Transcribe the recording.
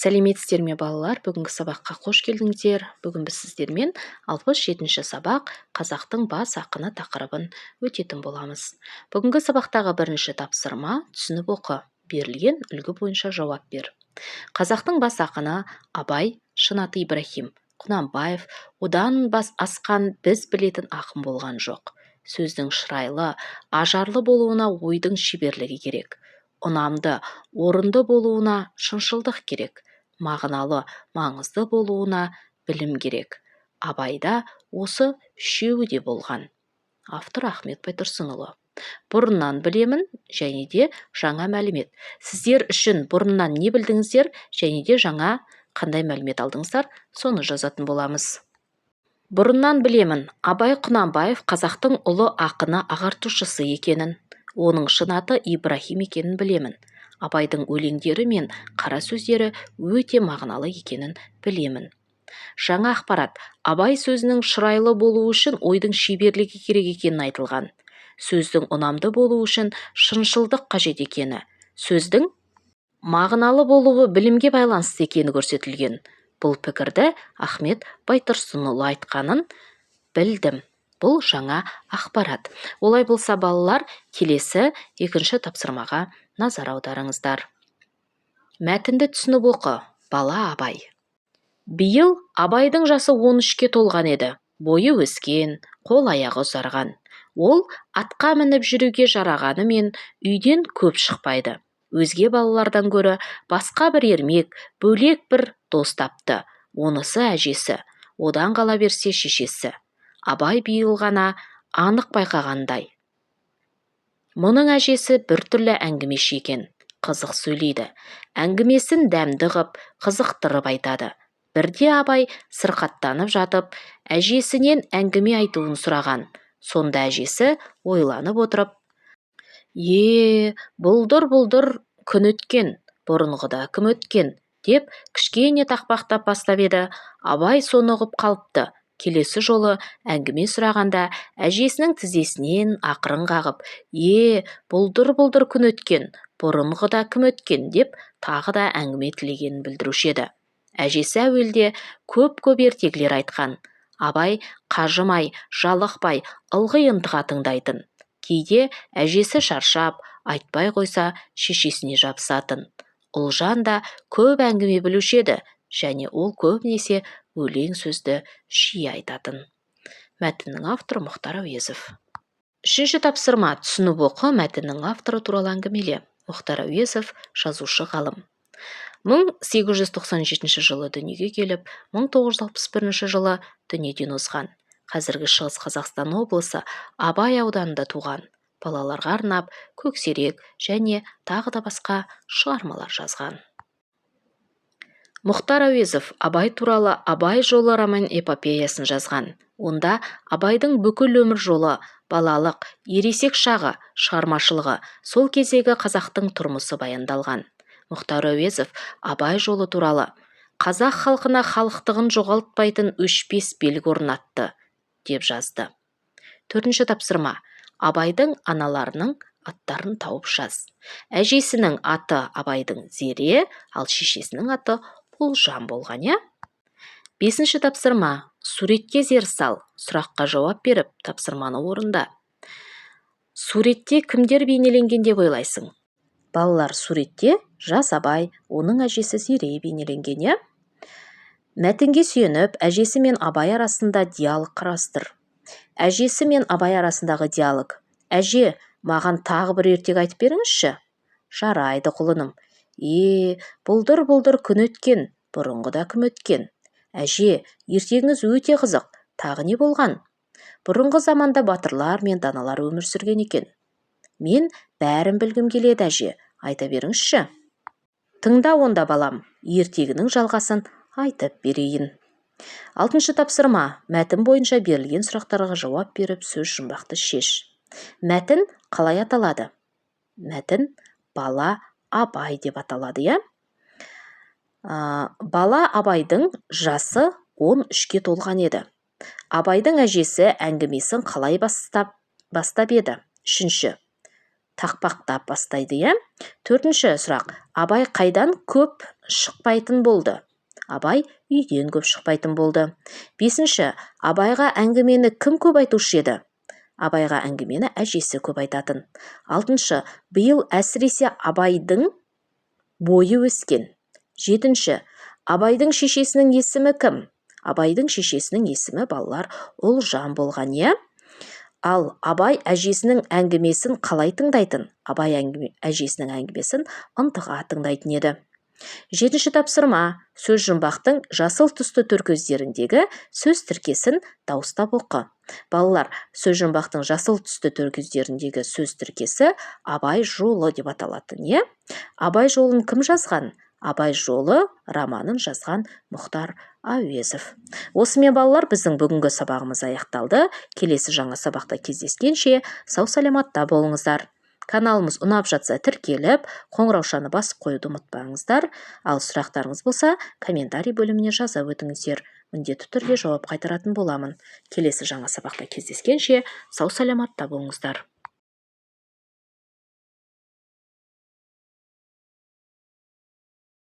Сәлеметсіздер ме балалар? Бүгінгі сабаққа қош келдіңіздер. Бүгін біз сіздермен 67-ші сабақ қазақтың бас ақыны тақырыбын өтетін боламыз. Бүгінгі сабақтағы бірінші тапсырма түсініп оқы. Берілген үлгі бойынша жауап бер. Қазақтың бас ақыны Абай, шын аты Ибрахим Құнанбаев, одан асқан біз білетін ақын болған жоқ. Сөздің шырайлы, ажарлы болуына ойдың шеберлігі керек. Ұнамды, орынды болуына шыншылдық керек. Мағыналы, маңызды болуына білім керек. Абайда осы үшеуі де болған. Автор Ахмет Байтұрсынұлы. Бұрыннан білемін және де жаңа мәлімет. Сіздер үшін бұрыннан не білдіңіздер және де жаңа қандай мәлімет алдыңыздар, соны жазатын боламыз. Бұрыннан білемін, Абай Құнанбаев қазақтың ұлы ақыны ағартушысы екенін. Оның шын аты Ибрахим екенін білемін. Абайдың өлеңдері мен қара сөздері өте мағыналы екенін білемін. Жаңа ақпарат. Абай сөзінің шырайлы болуы үшін ойдың шеберлігі керек екенін айтылған. Сөздің ұнамды болуы үшін шыншылдық қажет екені. Сөздің мағыналы болуы білімге байланысты екені көрсетілген. Бұл пікірді Ахмет Байтұрсынұлы айтқанын білдім. Бұл жаңа ақпарат. Олай болса балалар, келесі екінші тапсырмаға назар аударыңыздар. Мәтінді түсініп оқы. Бала Абай. Биыл Абайдың жасы 13-ке толған еді. Бойы өскен, қол аяғы ұзарған. Ол атқа мініп жүруге жарағанымен үйден көп шықпайды. Өзге балалардан гөрі басқа бір ермек, бөлек бір дос тапты. Онысы әжесі, одан қала берсе шешесі. Абай биыл ғана анық байқағандай. Мұның әжесі біртүрлі әңгімеші екен, қызық сөйлейді. Әңгімесін дәмді ғып, қызықтырып айтады. Бірде Абай сырқаттанып жатып, әжесінен әңгіме айтуын сұраған. Сонда әжесі ойланып отырып: бұлдыр күн өткен, бұрынғыда кім өткен, деп кішкене тақпақтап бастап еді. Абай соны ұғып қалыпты. Келесі жолы әңгіме сұрағанда әжесінің тізесінен ақырын қағып: бұлдыр күн өткен, бұрынғыда кім өткен, деп тағы да әңгіме тілегенін білдіруші еді. Әжесі әуелде көп ертегілер айтқан. Абай қажымай, жалықпай, ылғи ынтыға тыңдайтын. Кейде әжесі шаршап, айтпай қойса шешесіне жабысатын. Ұлжан да көп әңгіме білуші еді, және ол көбінесе өлең сөзді жиі айтатын. Мәтіннің авторы Мұхтар Әуезов. Үшінші тапсырма. Түсініп оқы. Мәтіннің авторы туралы әңгімеле. Мұхтар Әуезов жазушы ғалым. 1897 жылы дүниеге келіп, 1961 жылы дүниеден озған. Қазіргі Шығыс Қазақстан облысы Абай ауданында туған. Балаларға арнап Көксерек және тағы да басқа шығармалар жазған. Мұхтар Әуезов Абай туралы Абай жолы роман-эпопеясын жазған. Онда Абайдың бүкіл өмір жолы, балалық, ересек шағы, шығармашылығы, сол кездегі қазақтың тұрмысы баяндалған. Мұхтар Әуезов Абай жолы туралы: қазақ халқына халықтығын жоғалтпайтын өшпес белгі орнатты, деп жазды. Төртінші тапсырма. Абайдың аналарының аттарын тауып жаз. Әжесінің аты Абайдың Зере, ал шешесінің аты Ұлжан болған, Бесінші тапсырма. Суретке зер сал. Сұраққа жауап беріп, тапсырманы орында. Суретте кімдер бейнеленген деп ойлайсың? Балалар, суретте жас Абай, оның әжесі Зере бейнеленген, Мәтінге сүйеніп, әжесі мен Абай арасында диалог қарастыр. Әжесі мен Абай арасындағы диалог. Әже, маған тағы бір ертек айтып беріңізші. Жарайды, құлыным. Бұлдыр күн өткен, бұрынғыда кім өткен. Әже, ертегіңіз өте қызық. Тағы не болған? Бұрынғы заманда батырлар мен даналар өмір сүрген екен. Мен бәрін білгім келеді, әже. Айта беріңізші. Тыңда онда балам, ертегінің жалғасын айтып берейін. Алтыншы тапсырма. Мәтін бойынша берілген сұрақтарға жауап беріп, сөз жұмбақты шеш. Мәтін қалай аталады? Мәтін бала Абай деп аталады, Бала Абайдың жасы 13-ке толған еді. Абайдың әжесі әңгімесін қалай бастап еді? Үшінші. тақпақтап бастайды, иә? Төртінші сұрақ. Абай қайдан көп шықпайтын болды? Абай үйден көп шықпайтын болды. Бесінші. Абайға әңгімені кім көп айтушы еді? Абайға әңгімені әжесі көп айтатын. Алтыншы. Биыл әсіресе Абайдың бойы өскен. Жетінші. Абайдың шешесінің есімі кім? Абайдың шешесінің есімі, балалар, Ұлжан болған, иә? Ал Абай әжесінің әңгімесін қалай тыңдайтын? Абай әжесінің әңгімесін ынтыға тыңдайтын еді. Жетінші тапсырма. Сөз жұмбақтың жасыл түсті төркөздеріндегі сөз тіркесін дауыстап оқы. Балалар, сөз жұмбақтың жасыл түсті төркөздеріндегі сөз тіркесі Абай жолы деп аталатын, иә? Абай жолын кім жазған? Абай жолы романын жазған Мұхтар Әуезов. Осымен балалар, біздің бүгінгі сабағымыз аяқталды. Келесі жаңа сабақта кездескенше сау саламатта болыңыздар. Каналымыз ұнап жатса тіркеліп, қоңыраушаны басып қоюды ұмытпаңыздар. Ал сұрақтарыңыз болса, комментарий бөліміне жаза өтіңіздер. Міндетті түрде жауап қайтаратын боламын. Келесі жаңа сабақта кездескенше сау саламатта болыңыздар.